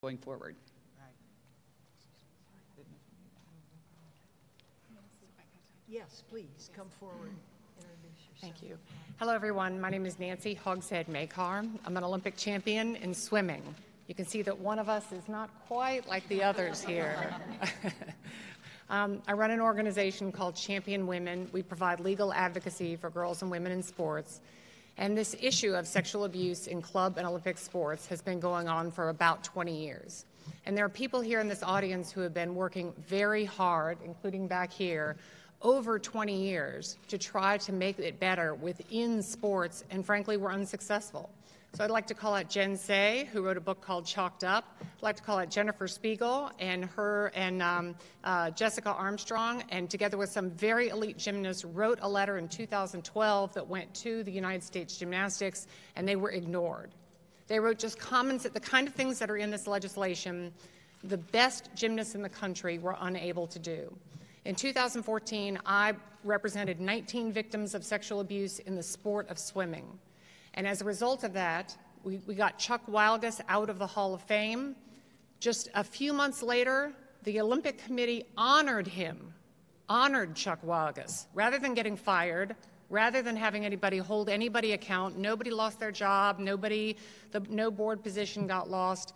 going forward. Yes, please, come forward. Introduce yourself. Thank you. Hello, everyone. My name is Nancy Hogshead-Makar. I'm an Olympic champion in swimming. You can see that one of us is not quite like the others here. I run an organization called Champion Women. We provide legal advocacy for girls and women in sports. And this issue of sexual abuse in club and Olympic sports has been going on for about 20 years. And there are people here in this audience who have been working very hard, including back here, over 20 years to try to make it better within sports, and frankly, we're unsuccessful. So I'd like to call out Jen Say, who wrote a book called Chalked Up. I'd like to call out Jennifer Spiegel and her and Jessica Armstrong, and together with some very elite gymnasts, wrote a letter in 2012 that went to the United States Gymnastics, and they were ignored. They wrote just comments that the kind of things that are in this legislation, the best gymnasts in the country were unable to do. In 2014, I represented 19 victims of sexual abuse in the sport of swimming. And as a result of that, we got Chuck Wilgus out of the Hall of Fame. Just a few months later, the Olympic Committee honored him, honored Chuck Wilgus. Rather than getting fired, rather than having anybody hold anybody account, nobody lost their job, no board position got lost.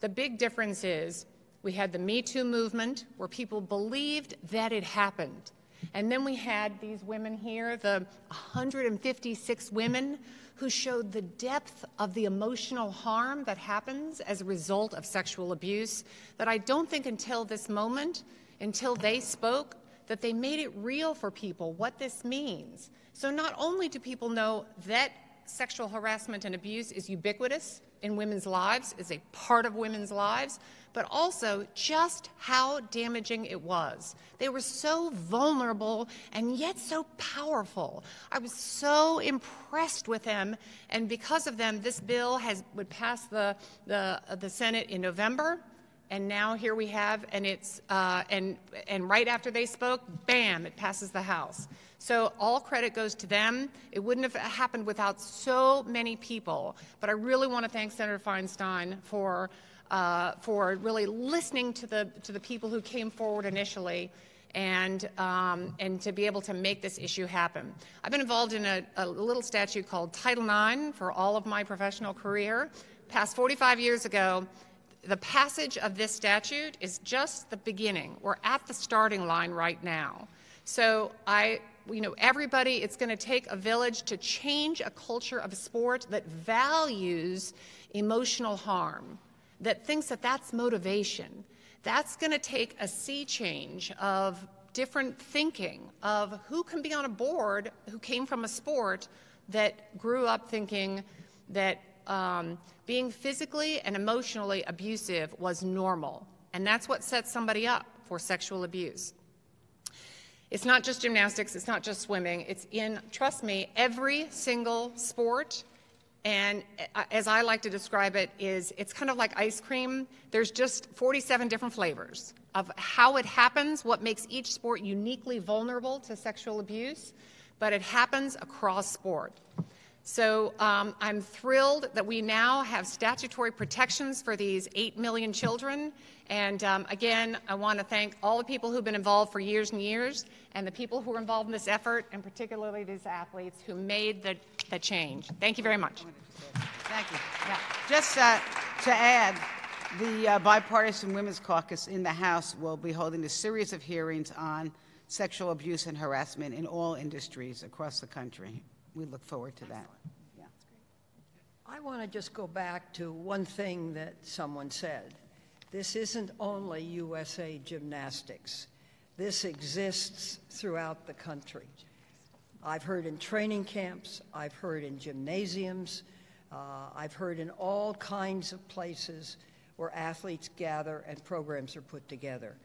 The big difference is we had the Me Too movement where people believed that it happened. And then we had these women here, the 156 women who showed the depth of the emotional harm that happens as a result of sexual abuse, that I don't think until this moment, until they spoke, that they made it real for people what this means. So not only do people know that sexual harassment and abuse is ubiquitous in women's lives, is a part of women's lives, but also just how damaging it was. They were so vulnerable and yet so powerful. I was so impressed with them, and because of them, this bill would pass the Senate in November, and now here we have, and it's and right after they spoke, bam, it passes the House. So all credit goes to them. It wouldn't have happened without so many people. But I really want to thank Senator Feinstein for really listening to the people who came forward initially, and to be able to make this issue happen. I've been involved in a little statute called Title IX for all of my professional career. Passed 45 years ago. The passage of this statute is just the beginning. We're at the starting line right now. So everybody, it's going to take a village to change a culture of sport that values emotional harm, that thinks that that's motivation. That's going to take a sea change of different thinking of who can be on a board who came from a sport that grew up thinking that being physically and emotionally abusive was normal. And that's what sets somebody up for sexual abuse. It's not just gymnastics, it's not just swimming, it's in, trust me, every single sport. And as I like to describe it, it's kind of like ice cream. There's just 47 different flavors of how it happens, what makes each sport uniquely vulnerable to sexual abuse, but it happens across sport. So I'm thrilled that we now have statutory protections for these 8 million children. And again, I want to thank all the people who've been involved for years and years, and the people who are involved in this effort, and particularly these athletes who made the change. Thank you very much. Thank you. Yeah. Just to add, the Bipartisan Women's Caucus in the House will be holding a series of hearings on sexual abuse and harassment in all industries across the country. We look forward to that. Yeah. I want to just go back to one thing that someone said. This isn't only USA Gymnastics. This exists throughout the country. I've heard in training camps, I've heard in gymnasiums, I've heard in all kinds of places where athletes gather and programs are put together.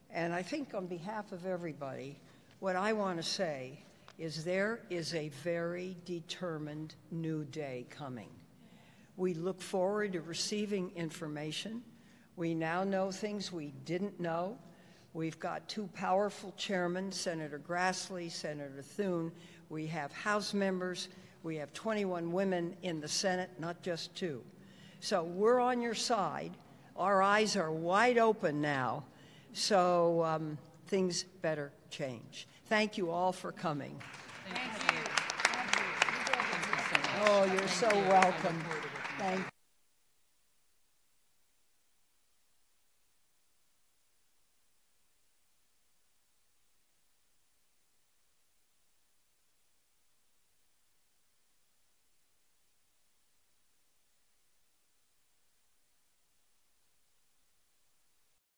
And I think on behalf of everybody, what I want to say is there is a very determined new day coming. We look forward to receiving information. We now know things we didn't know. We've got two powerful chairmen, Senator Grassley, Senator Thune. We have House members. We have 21 women in the Senate, not just 2. So we're on your side. Our eyes are wide open now, so things better change. Thank you all for coming. Thank you. Oh, you're so welcome. Thank you.